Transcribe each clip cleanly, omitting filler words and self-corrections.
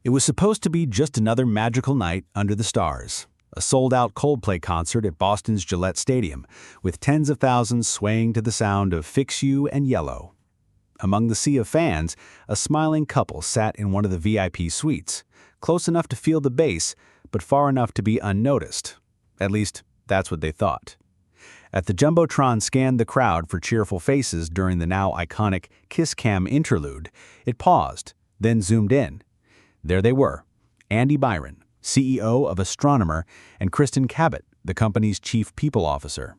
It was supposed to be just another magical night under the stars. A sold-out Coldplay concert at Boston's Gillette Stadium, with tens of thousands swaying to the sound of Fix You and Yellow. Among the sea of fans, a smiling couple sat in one of the VIP suites, close enough to feel the bass, but far enough to be unnoticed. At least, that's what they thought. As the Jumbotron scanned the crowd for cheerful faces during the now iconic Kiss Cam interlude, it paused, then zoomed in. There they were, Andy Byron, CEO of Astronomer, and Kristen Cabot, the company's chief people officer.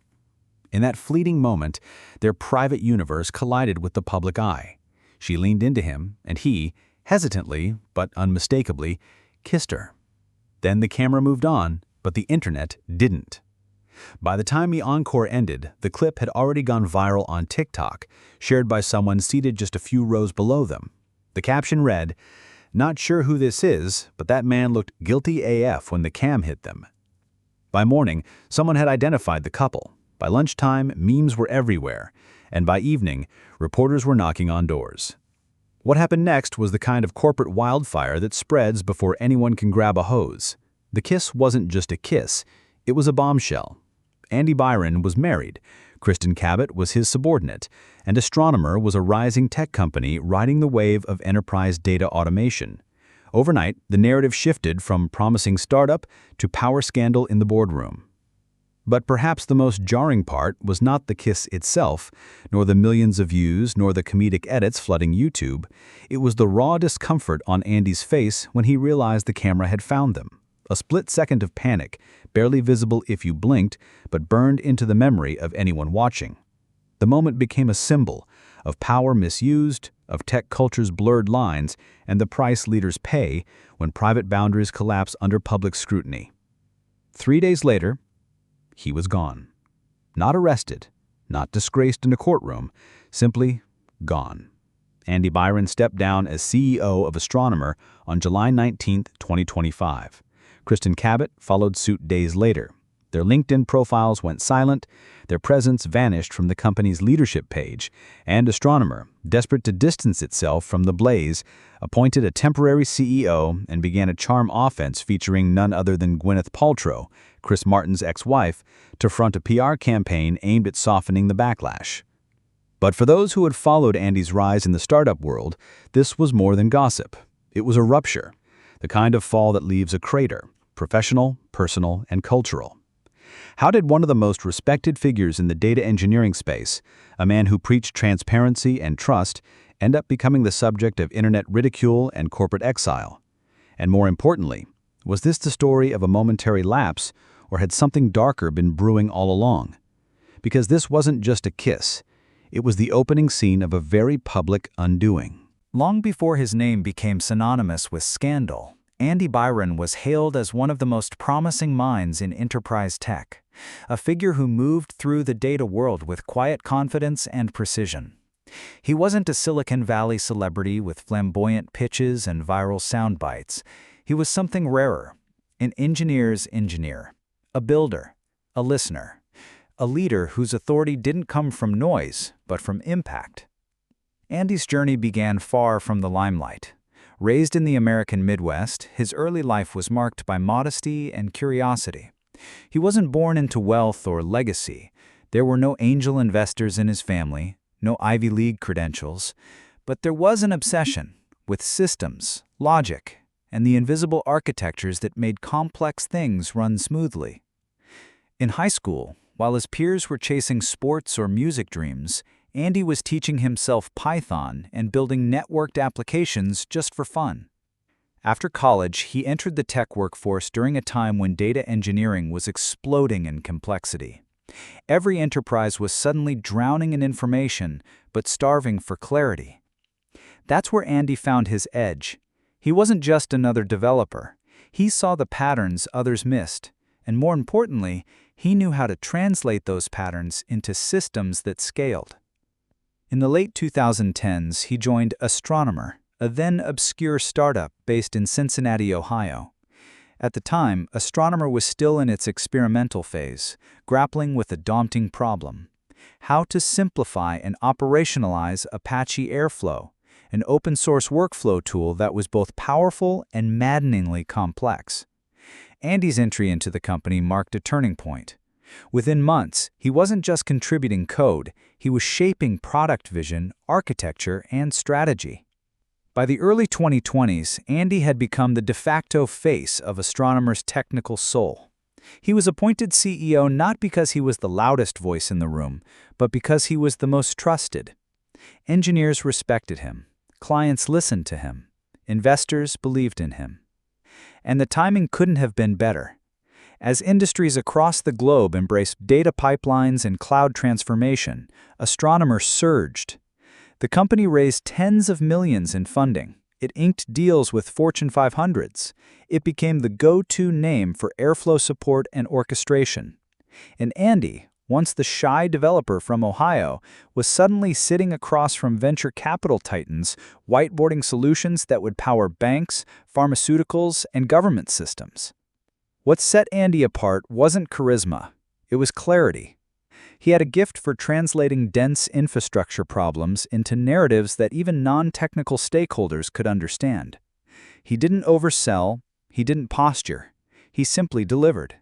In that fleeting moment, their private universe collided with the public eye. She leaned into him, and he, hesitantly but unmistakably, kissed her. Then the camera moved on, but the internet didn't. By the time the encore ended, the clip had already gone viral on TikTok, shared by someone seated just a few rows below them. The caption read, "Not sure who this is, but that man looked guilty AF when the cam hit them." By morning, someone had identified the couple. By lunchtime, memes were everywhere, and by evening, reporters were knocking on doors. What happened next was the kind of corporate wildfire that spreads before anyone can grab a hose. The kiss wasn't just a kiss, it was a bombshell. Andy Byron was married, Kristen Cabot was his subordinate, and Astronomer was a rising tech company riding the wave of enterprise data automation. Overnight, the narrative shifted from promising startup to power scandal in the boardroom. But perhaps the most jarring part was not the kiss itself, nor the millions of views, nor the comedic edits flooding YouTube. It was the raw discomfort on Andy's face when he realized the camera had found them. A split second of panic, barely visible if you blinked, but burned into the memory of anyone watching. The moment became a symbol of power misused, of tech culture's blurred lines, and the price leaders pay when private boundaries collapse under public scrutiny. 3 days later, he was gone. Not arrested, not disgraced in a courtroom, simply gone. Andy Byron stepped down as CEO of Astronomer on July 19, 2025. Kristen Cabot followed suit days later. Their LinkedIn profiles went silent, their presence vanished from the company's leadership page, and Astronomer, desperate to distance itself from the blaze, appointed a temporary CEO and began a charm offense featuring none other than Gwyneth Paltrow, Chris Martin's ex-wife, to front a PR campaign aimed at softening the backlash. But for those who had followed Andy's rise in the startup world, this was more than gossip. It was a rupture, the kind of fall that leaves a crater, professional, personal, and cultural. How did one of the most respected figures in the data engineering space, a man who preached transparency and trust, end up becoming the subject of internet ridicule and corporate exile? And more importantly, was this the story of a momentary lapse, or had something darker been brewing all along? Because this wasn't just a kiss, it was the opening scene of a very public undoing. Long before his name became synonymous with scandal, Andy Byron was hailed as one of the most promising minds in enterprise tech, a figure who moved through the data world with quiet confidence and precision. He wasn't a Silicon Valley celebrity with flamboyant pitches and viral sound bites. He was something rarer, an engineer's engineer, a builder, a listener, a leader whose authority didn't come from noise, but from impact. Andy's journey began far from the limelight. Raised in the American Midwest, his early life was marked by modesty and curiosity. He wasn't born into wealth or legacy. There were no angel investors in his family, no Ivy League credentials, but there was an obsession with systems, logic, and the invisible architectures that made complex things run smoothly. In high school, while his peers were chasing sports or music dreams, Andy was teaching himself Python and building networked applications just for fun. After college, he entered the tech workforce during a time when data engineering was exploding in complexity. Every enterprise was suddenly drowning in information, but starving for clarity. That's where Andy found his edge. He wasn't just another developer. He saw the patterns others missed, and more importantly, he knew how to translate those patterns into systems that scaled. In the late 2010s, he joined Astronomer, a then-obscure startup based in Cincinnati, Ohio. At the time, Astronomer was still in its experimental phase, grappling with a daunting problem: how to simplify and operationalize Apache Airflow, an open-source workflow tool that was both powerful and maddeningly complex. Andy's entry into the company marked a turning point. Within months, he wasn't just contributing code, he was shaping product vision, architecture, and strategy. By the early 2020s, Andy had become the de facto face of Astronomer's technical soul. He was appointed CEO not because he was the loudest voice in the room, but because he was the most trusted. Engineers respected him, clients listened to him, investors believed in him. And the timing couldn't have been better. As industries across the globe embraced data pipelines and cloud transformation, Astronomer surged. The company raised tens of millions in funding. It inked deals with Fortune 500s. It became the go-to name for airflow support and orchestration. And Andy, once the shy developer from Ohio, was suddenly sitting across from venture capital titans, whiteboarding solutions that would power banks, pharmaceuticals, and government systems. What set Andy apart wasn't charisma, it was clarity. He had a gift for translating dense infrastructure problems into narratives that even non-technical stakeholders could understand. He didn't oversell, he didn't posture, he simply delivered.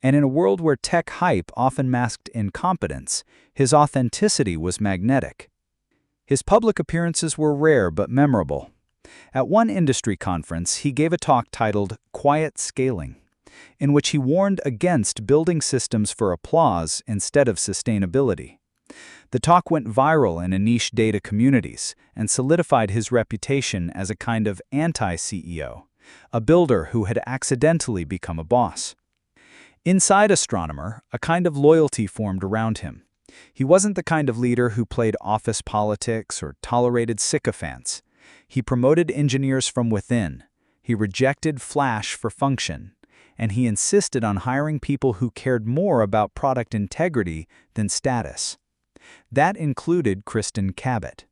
And in a world where tech hype often masked incompetence, his authenticity was magnetic. His public appearances were rare but memorable. At one industry conference, he gave a talk titled "Quiet Scaling," in which he warned against building systems for applause instead of sustainability. The talk went viral in niche data communities and solidified his reputation as a kind of anti-CEO, a builder who had accidentally become a boss. Inside Astronomer, a kind of loyalty formed around him. He wasn't the kind of leader who played office politics or tolerated sycophants. He promoted engineers from within. He rejected flash for function. And he insisted on hiring people who cared more about product integrity than status. That included Kristen Cabot.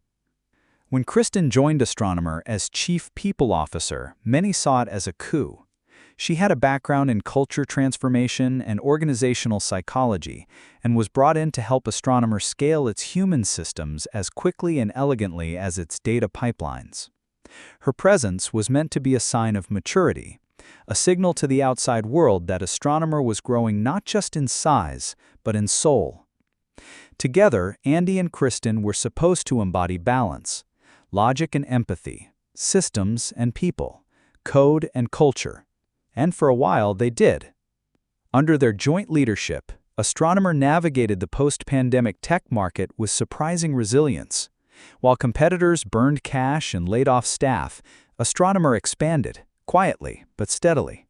When Kristen joined Astronomer as Chief People Officer, many saw it as a coup. She had a background in culture transformation and organizational psychology, and was brought in to help Astronomer scale its human systems as quickly and elegantly as its data pipelines. Her presence was meant to be a sign of maturity, a signal to the outside world that Astronomer was growing not just in size, but in soul. Together, Andy and Kristen were supposed to embody balance, logic and empathy, systems and people, code and culture. And for a while, they did. Under their joint leadership, Astronomer navigated the post-pandemic tech market with surprising resilience. While competitors burned cash and laid off staff, Astronomer expanded, quietly but steadily.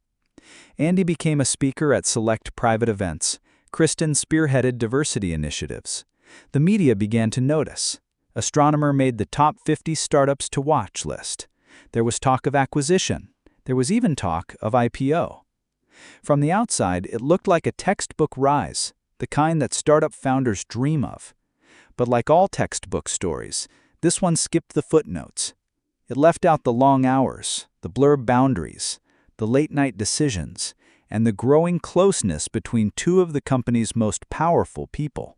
Andy became a speaker at select private events. Kristen spearheaded diversity initiatives. The media began to notice. Astronomer made the top 50 startups to watch list. There was talk of acquisition. There was even talk of IPO. From the outside, it looked like a textbook rise, the kind that startup founders dream of. But like all textbook stories, this one skipped the footnotes. It left out the long hours, the blurred boundaries, the late-night decisions, and the growing closeness between two of the company's most powerful people.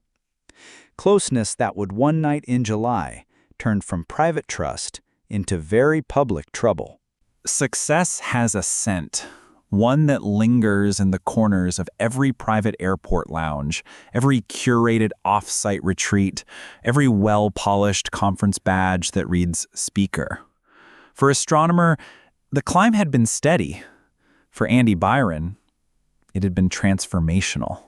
Closeness that would one night in July turn from private trust into very public trouble. Success has a scent, one that lingers in the corners of every private airport lounge, every curated off-site retreat, every well-polished conference badge that reads speaker. For Astronomer, the climb had been steady. For Andy Byron, it had been transformational.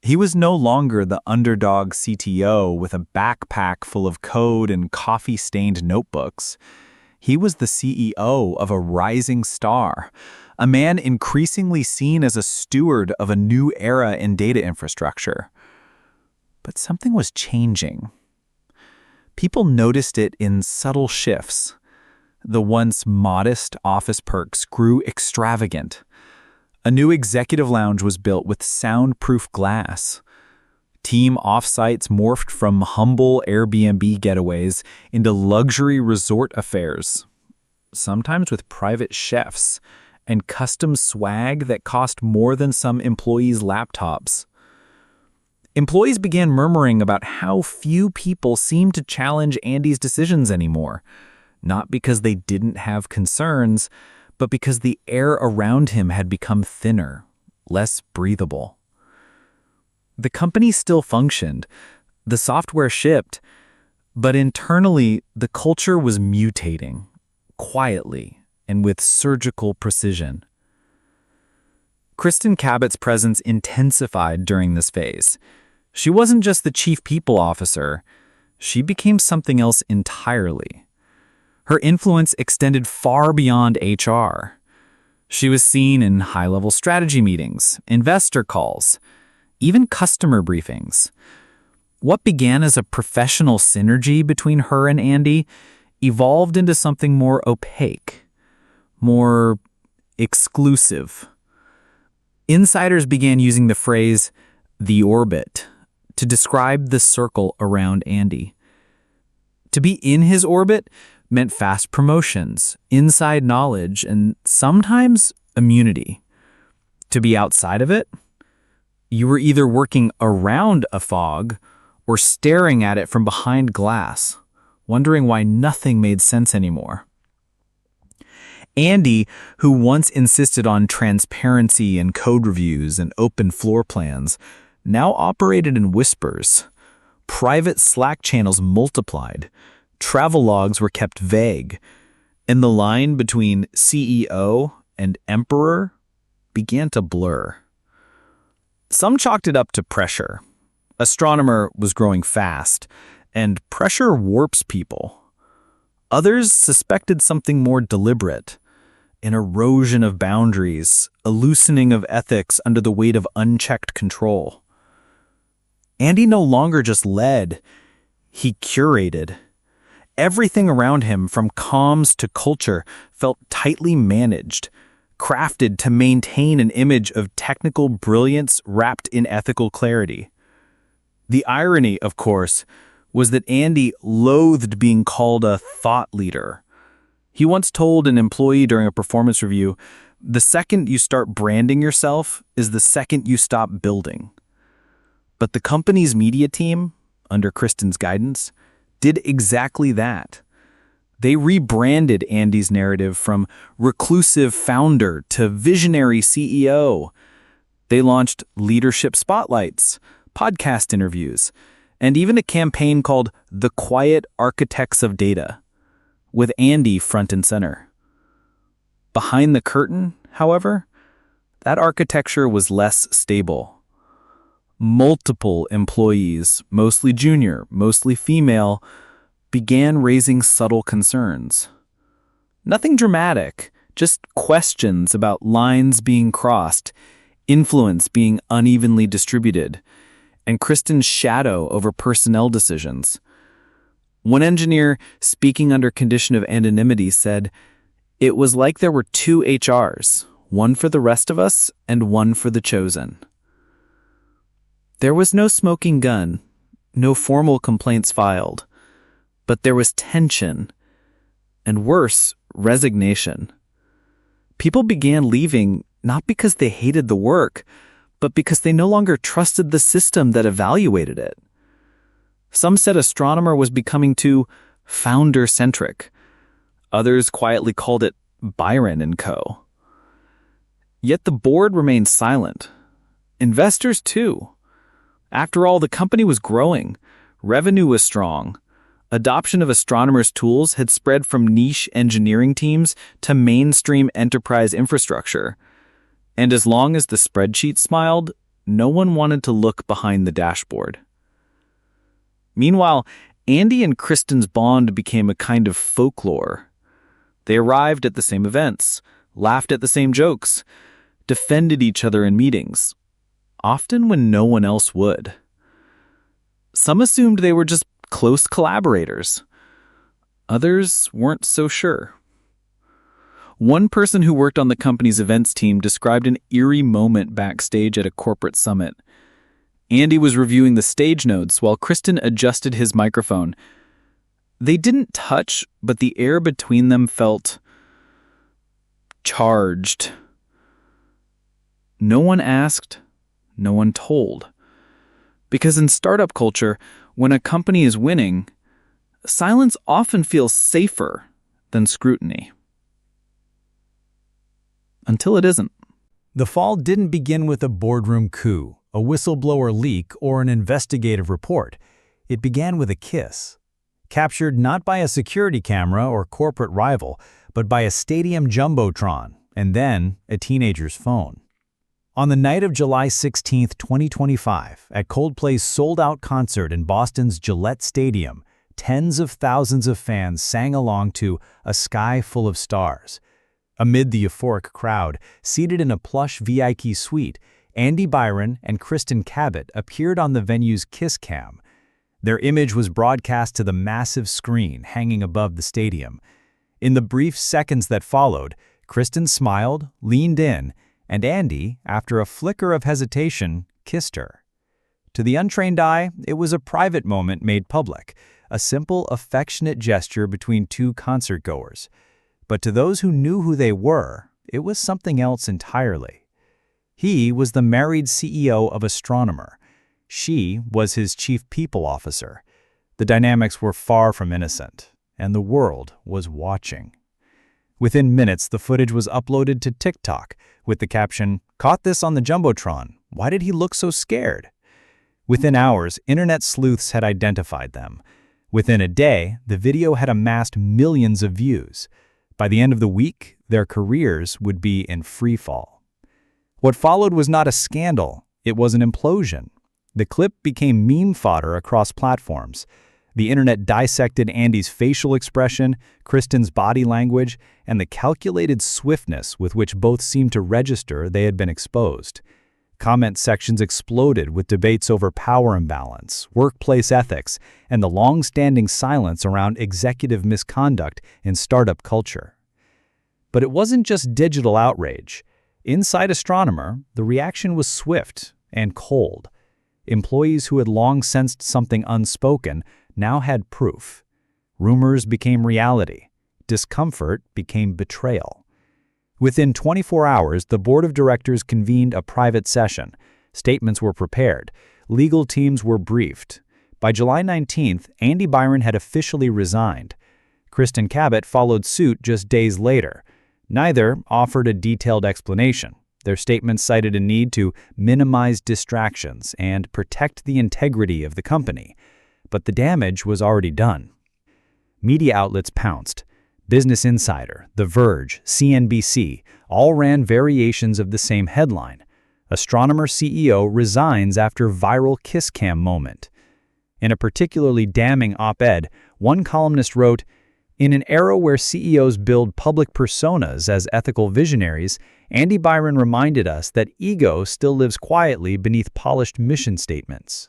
He was no longer the underdog CTO with a backpack full of code and coffee-stained notebooks. He was the CEO of a rising star, a man increasingly seen as a steward of a new era in data infrastructure. But something was changing. People noticed it in subtle shifts. The once modest office perks grew extravagant. A new executive lounge was built with soundproof glass. Team offsites morphed from humble Airbnb getaways into luxury resort affairs, sometimes with private chefs and custom swag that cost more than some employees' laptops. Employees began murmuring about how few people seemed to challenge Andy's decisions anymore, not because they didn't have concerns, but because the air around him had become thinner, less breathable. The company still functioned, the software shipped, but internally the culture was mutating, quietly and with surgical precision. Kristen Cabot's presence intensified during this phase. She wasn't just the chief people officer, she became something else entirely. Her influence extended far beyond HR. She was seen in high-level strategy meetings, investor calls, even customer briefings. What began as a professional synergy between her and Andy evolved into something more opaque, more exclusive. Insiders began using the phrase, the orbit, to describe the circle around Andy. To be in his orbit meant fast promotions, inside knowledge, and sometimes immunity. To be outside of it, you were either working around a fog or staring at it from behind glass, wondering why nothing made sense anymore. Andy, who once insisted on transparency and code reviews and open floor plans, now operated in whispers. Private Slack channels multiplied, travel logs were kept vague, and the line between CEO and emperor began to blur. Some chalked it up to pressure. Astronomer was growing fast, and pressure warps people. Others suspected something more deliberate, an erosion of boundaries, a loosening of ethics under the weight of unchecked control. Andy no longer just led, he curated. Everything around him, from comms to culture, felt tightly managed, crafted to maintain an image of technical brilliance wrapped in ethical clarity. The irony, of course, was that Andy loathed being called a thought leader. He once told an employee during a performance review, "The second you start branding yourself is the second you stop building." But the company's media team, under Kristen's guidance, did exactly that. They rebranded Andy's narrative from reclusive founder to visionary CEO. They launched leadership spotlights, podcast interviews, and even a campaign called The Quiet Architects of Data, with Andy front and center. Behind the curtain, however, that architecture was less stable. Multiple employees, mostly junior, mostly female, began raising subtle concerns. Nothing dramatic, just questions about lines being crossed, influence being unevenly distributed, and Kristen's shadow over personnel decisions. One engineer, speaking under condition of anonymity, said, "It was like there were two HRs, one for the rest of us and one for the chosen." There was no smoking gun, no formal complaints filed, but there was tension, and worse, resignation. People began leaving not because they hated the work, but because they no longer trusted the system that evaluated it. Some said Astronomer was becoming too founder-centric. Others quietly called it Byron and Co. Yet the board remained silent. Investors too. After all, the company was growing. Revenue was strong. Adoption of Astronomer's tools had spread from niche engineering teams to mainstream enterprise infrastructure. And as long as the spreadsheet smiled, no one wanted to look behind the dashboard. Meanwhile, Andy and Kristen's bond became a kind of folklore. They arrived at the same events, laughed at the same jokes, defended each other in meetings, often when no one else would. Some assumed they were just close collaborators. Others weren't so sure. One person who worked on the company's events team described an eerie moment backstage at a corporate summit. Andy was reviewing the stage notes while Kristen adjusted his microphone. They didn't touch, but the air between them felt charged. No one asked, no one told. Because in startup culture, when a company is winning, silence often feels safer than scrutiny. Until it isn't. The fall didn't begin with a boardroom coup, a whistleblower leak, or an investigative report. It began with a kiss. Captured not by a security camera or corporate rival, but by a stadium jumbotron, and then a teenager's phone. On the night of July 16, 2025, at Coldplay's sold-out concert in Boston's Gillette Stadium, tens of thousands of fans sang along to A Sky Full of Stars. Amid the euphoric crowd, seated in a plush VIP suite, Andy Byron and Kristen Cabot appeared on the venue's Kiss Cam. Their image was broadcast to the massive screen hanging above the stadium. In the brief seconds that followed, Kristen smiled, leaned in, and Andy, after a flicker of hesitation, kissed her. To the untrained eye, it was a private moment made public, a simple, affectionate gesture between two concertgoers. But to those who knew who they were, it was something else entirely. He was the married CEO of Astronomer. She was his chief people officer. The dynamics were far from innocent, and the world was watching. Within minutes, the footage was uploaded to TikTok with the caption, "Caught this on the Jumbotron. Why did he look so scared?" Within hours, internet sleuths had identified them. Within a day, the video had amassed millions of views. By the end of the week, their careers would be in free fall. What followed was not a scandal, it was an implosion. The clip became meme fodder across platforms. The internet dissected Andy's facial expression, Kristen's body language, and the calculated swiftness with which both seemed to register they had been exposed. Comment sections exploded with debates over power imbalance, workplace ethics, and the long-standing silence around executive misconduct in startup culture. But it wasn't just digital outrage. Inside Astronomer, the reaction was swift and cold. Employees who had long sensed something unspoken now had proof. Rumors became reality. Discomfort became betrayal. Within 24 hours, the board of directors convened a private session. Statements were prepared. Legal teams were briefed. By July 19th, Andy Byron had officially resigned. Kristen Cabot followed suit just days later. Neither offered a detailed explanation. Their statements cited a need to minimize distractions and protect the integrity of the company. But the damage was already done. Media outlets pounced. Business Insider, The Verge, CNBC all ran variations of the same headline. Astronomer CEO resigns after viral kiss cam moment. In a particularly damning op-ed, one columnist wrote, "In an era where CEOs build public personas as ethical visionaries, Andy Byron reminded us that ego still lives quietly beneath polished mission statements."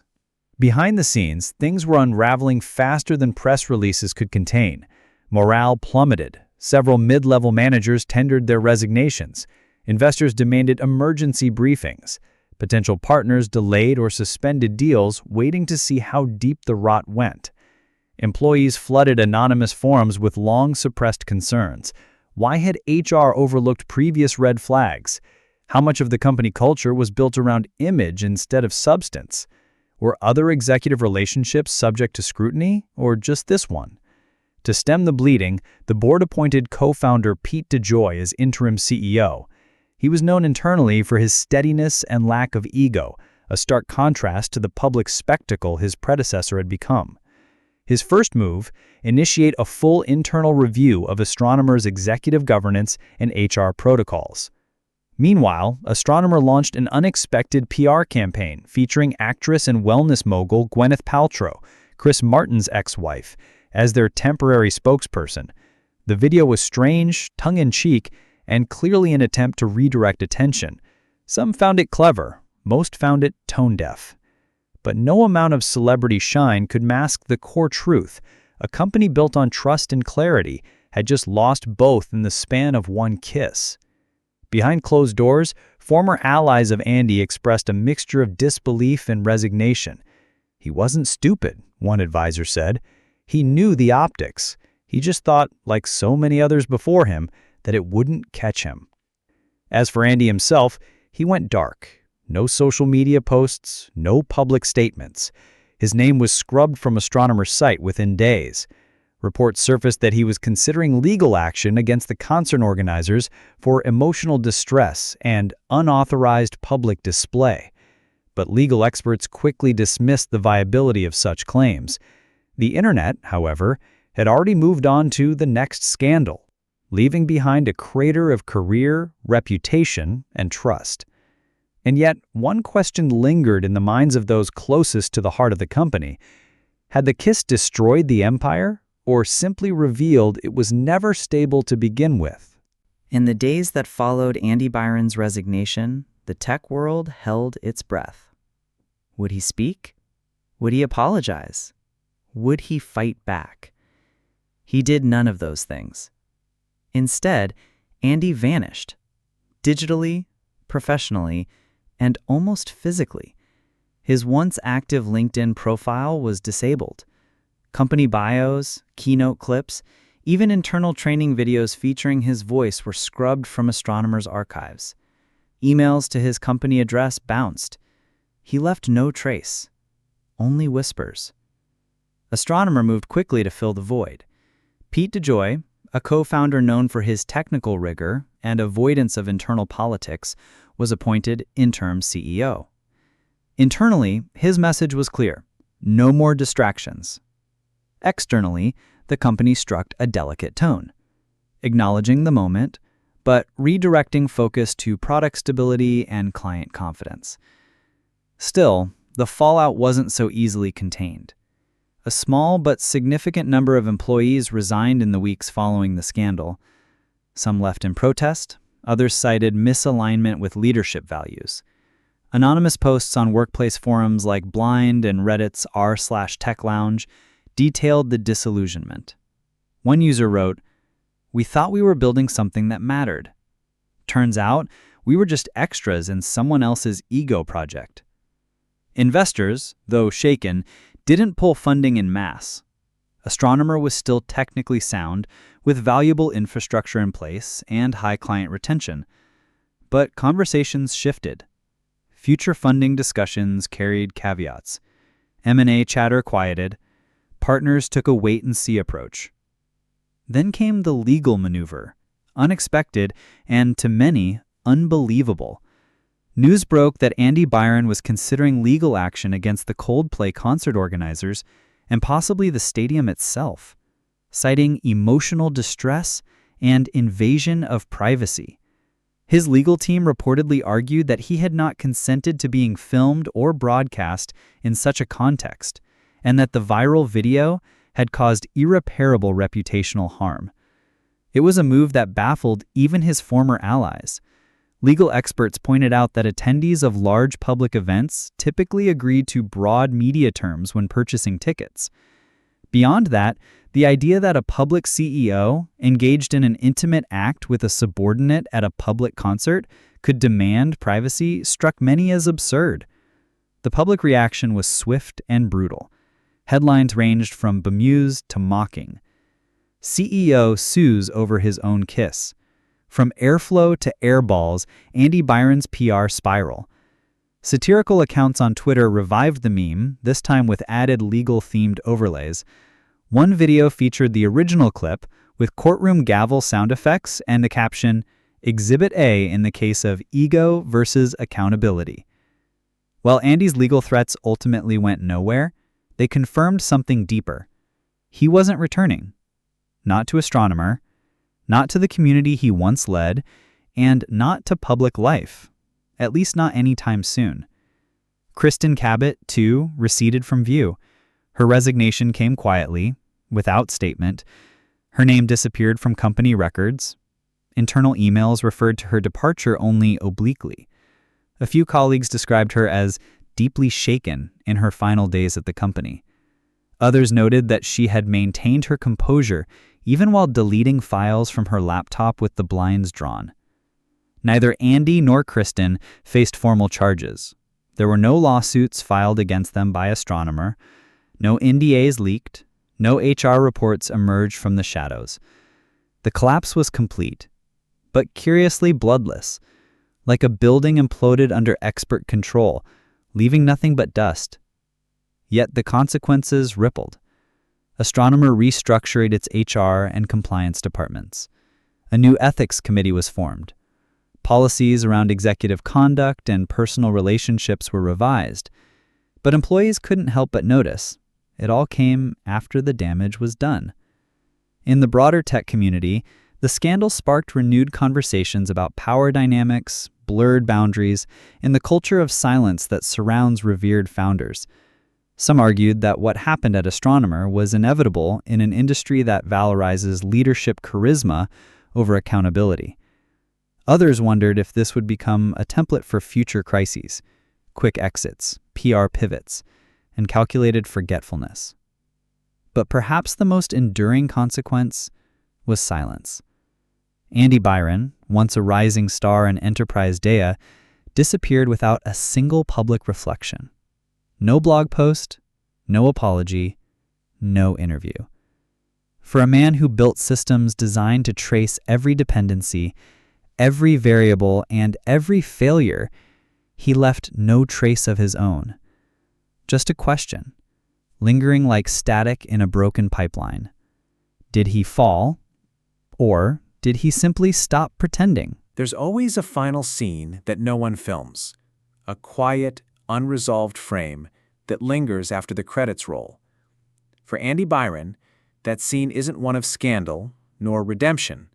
Behind the scenes, things were unraveling faster than press releases could contain. Morale plummeted. Several mid-level managers tendered their resignations. Investors demanded emergency briefings. Potential partners delayed or suspended deals, waiting to see how deep the rot went. Employees flooded anonymous forums with long-suppressed concerns. Why had HR overlooked previous red flags? How much of the company culture was built around image instead of substance? Were other executive relationships subject to scrutiny, or just this one? To stem the bleeding, the board appointed co-founder Pete DeJoy as interim CEO. He was known internally for his steadiness and lack of ego, a stark contrast to the public spectacle his predecessor had become. His first move, initiate a full internal review of Astronomer's executive governance and HR protocols. Meanwhile, Astronomer launched an unexpected PR campaign featuring actress and wellness mogul Gwyneth Paltrow, Chris Martin's ex-wife, as their temporary spokesperson. The video was strange, tongue-in-cheek, and clearly an attempt to redirect attention. Some found it clever, most found it tone-deaf. But no amount of celebrity shine could mask the core truth. A company built on trust and clarity had just lost both in the span of one kiss. Behind closed doors, former allies of Andy expressed a mixture of disbelief and resignation. He wasn't stupid, one advisor said. He knew the optics. He just thought, like so many others before him, that it wouldn't catch him. As for Andy himself, he went dark. No social media posts, no public statements. His name was scrubbed from Astronomer's site within days. Reports surfaced that he was considering legal action against the concert organizers for emotional distress and unauthorized public display. But legal experts quickly dismissed the viability of such claims. The internet, however, had already moved on to the next scandal, leaving behind a crater of career, reputation, and trust. And yet, one question lingered in the minds of those closest to the heart of the company. Had the kiss destroyed the empire, or simply revealed it was never stable to begin with? In the days that followed Andy Byron's resignation, the tech world held its breath. Would he speak? Would he apologize? Would he fight back? He did none of those things. Instead, Andy vanished, digitally, professionally, and almost physically. His once active LinkedIn profile was disabled. Company bios, keynote clips, even internal training videos featuring his voice were scrubbed from Astronomer's archives. Emails to his company address bounced. He left no trace, only whispers. Astronomer moved quickly to fill the void. Pete DeJoy, a co-founder known for his technical rigor and avoidance of internal politics, was appointed interim CEO. Internally, his message was clear: no more distractions. Externally, the company struck a delicate tone, acknowledging the moment, but redirecting focus to product stability and client confidence. Still, the fallout wasn't so easily contained. A small but significant number of employees resigned in the weeks following the scandal. Some left in protest, others cited misalignment with leadership values. Anonymous posts on workplace forums like Blind and Reddit's r/tech lounge detailed the disillusionment. One user wrote, "We thought we were building something that mattered. Turns out, we were just extras in someone else's ego project." Investors, though shaken, didn't pull funding en masse. Astronomer was still technically sound, with valuable infrastructure in place and high client retention. But conversations shifted. Future funding discussions carried caveats. M&A chatter quieted. Partners took a wait-and-see approach. Then came the legal maneuver, unexpected and, to many, unbelievable. News broke that Andy Byron was considering legal action against the Coldplay concert organizers and possibly the stadium itself, citing emotional distress and invasion of privacy. His legal team reportedly argued that he had not consented to being filmed or broadcast in such a context, and that the viral video had caused irreparable reputational harm. It was a move that baffled even his former allies. Legal experts pointed out that attendees of large public events typically agreed to broad media terms when purchasing tickets. Beyond that, the idea that a public CEO engaged in an intimate act with a subordinate at a public concert could demand privacy struck many as absurd. The public reaction was swift and brutal. Headlines ranged from bemused to mocking. CEO sues over his own kiss. From airflow to airballs, Andy Byron's PR spiral. Satirical accounts on Twitter revived the meme, this time with added legal-themed overlays. One video featured the original clip with courtroom gavel sound effects and the caption, "Exhibit A in the case of ego versus accountability." While Andy's legal threats ultimately went nowhere, they confirmed something deeper. He wasn't returning. Not to Astronomer, not to the community he once led, and not to public life, at least not anytime soon. Kristen Cabot, too, receded from view. Her resignation came quietly, without statement. Her name disappeared from company records. Internal emails referred to her departure only obliquely. A few colleagues described her as deeply shaken in her final days at the company. Others noted that she had maintained her composure even while deleting files from her laptop with the blinds drawn. Neither Andy nor Kristen faced formal charges. There were no lawsuits filed against them by Astronomer, no NDAs leaked, no HR reports emerged from the shadows. The collapse was complete, but curiously bloodless. like a building imploded under expert control, leaving nothing but dust. Yet the consequences rippled. Astronomer restructured its HR and compliance departments. A new ethics committee was formed. Policies around executive conduct and personal relationships were revised. But employees couldn't help but notice. It all came after the damage was done. In the broader tech community, the scandal sparked renewed conversations about power dynamics, blurred boundaries, and the culture of silence that surrounds revered founders. Some argued that what happened at Astronomer was inevitable in an industry that valorizes leadership charisma over accountability. Others wondered if this would become a template for future crises, quick exits, PR pivots, and calculated forgetfulness. But perhaps the most enduring consequence was silence. Andy Byron, once a rising star in Enterprise Dea, disappeared without a single public reflection. No blog post, no apology, no interview. For a man who built systems designed to trace every dependency, every variable, and every failure, he left no trace of his own. Just a question, lingering like static in a broken pipeline. Did he fall, or did he simply stop pretending? There's always a final scene that no one films, a quiet, unresolved frame that lingers after the credits roll. For Andy Byron, that scene isn't one of scandal nor redemption.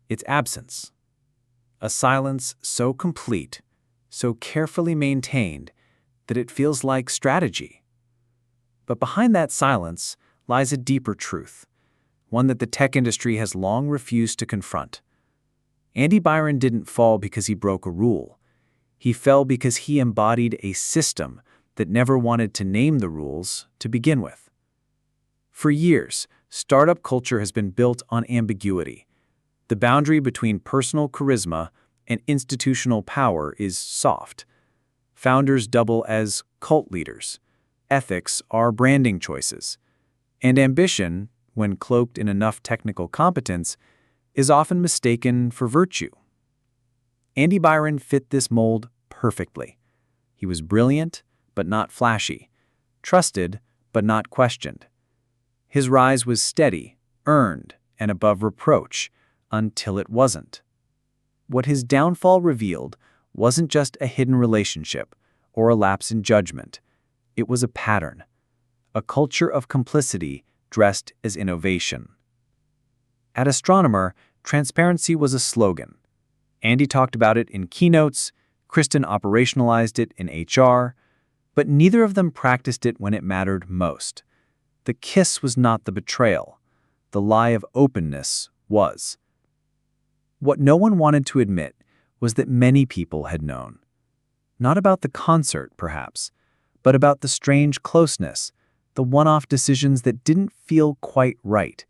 It's absence. A silence so complete, so carefully maintained, that it feels like strategy. But behind that silence lies a deeper truth, one that the tech industry has long refused to confront. Andy Byron didn't fall because he broke a rule. He fell because he embodied a system that never wanted to name the rules to begin with. For years, startup culture has been built on ambiguity. The boundary between personal charisma and institutional power is soft. Founders double as cult leaders. Ethics are branding choices. And ambition, when cloaked in enough technical competence, is often mistaken for virtue. Andy Byron fit this mold perfectly. He was brilliant, but not flashy, trusted, but not questioned. His rise was steady, earned, and above reproach, until it wasn't. What his downfall revealed wasn't just a hidden relationship or a lapse in judgment. It was a pattern, a culture of complicity dressed as innovation. At Astronomer, transparency was a slogan. Andy talked about it in keynotes, Kristen operationalized it in HR, but neither of them practiced it when it mattered most. The kiss was not the betrayal. The lie of openness was. What no one wanted to admit was that many people had known. Not about the concert, perhaps, but about the strange closeness, the one-off decisions that didn't feel quite right,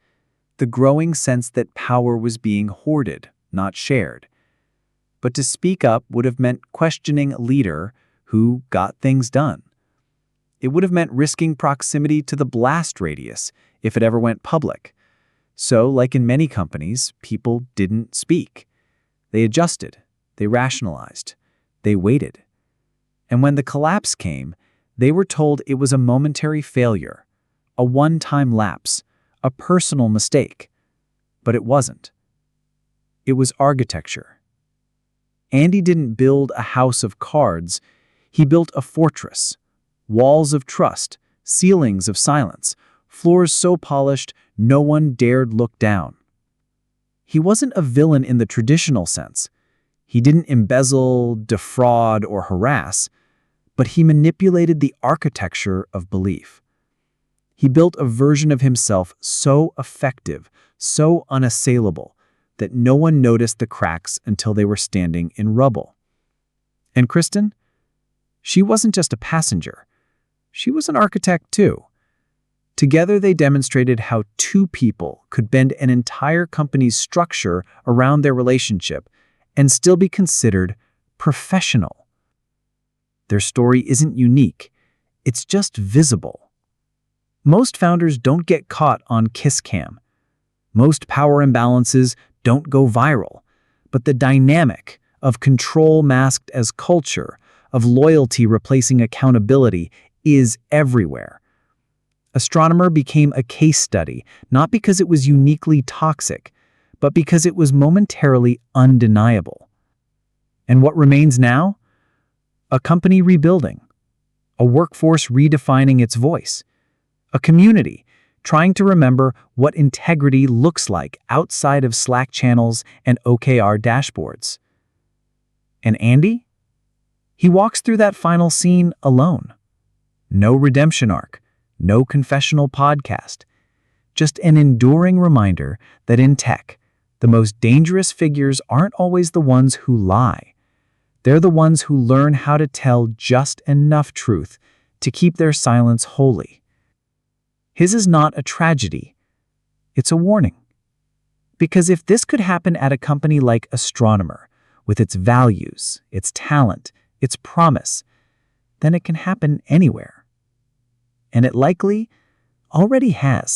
the growing sense that power was being hoarded, not shared. But to speak up would have meant questioning a leader who got things done. It would have meant risking proximity to the blast radius if it ever went public. So, like in many companies, people didn't speak. They adjusted, they rationalized, they waited. And when the collapse came, they were told it was a momentary failure, a one-time lapse, a personal mistake. But it wasn't. It was architecture. Andy didn't build a house of cards, he built a fortress. Walls of trust, ceilings of silence, floors so polished no one dared look down. He wasn't a villain in the traditional sense. He didn't embezzle, defraud, or harass, but he manipulated the architecture of belief. He built a version of himself so effective, so unassailable, that no one noticed the cracks until they were standing in rubble. And Kristen? She wasn't just a passenger. She was an architect too. Together they demonstrated how two people could bend an entire company's structure around their relationship and still be considered professional. Their story isn't unique, it's just visible. Most founders don't get caught on kiss cam. Most power imbalances don't go viral, but the dynamic of control masked as culture, of loyalty replacing accountability, is everywhere. Astronomer became a case study, not because it was uniquely toxic, but because it was momentarily undeniable. And what remains now? A company rebuilding, a workforce redefining its voice, a community trying to remember what integrity looks like outside of Slack channels and OKR dashboards. And Andy? He walks through that final scene alone. No redemption arc, no confessional podcast, just an enduring reminder that in tech, the most dangerous figures aren't always the ones who lie. They're the ones who learn how to tell just enough truth to keep their silence holy. His is not a tragedy. It's a warning. Because if this could happen at a company like Astronomer, with its values, its talent, its promise, then it can happen anywhere. And it likely already has.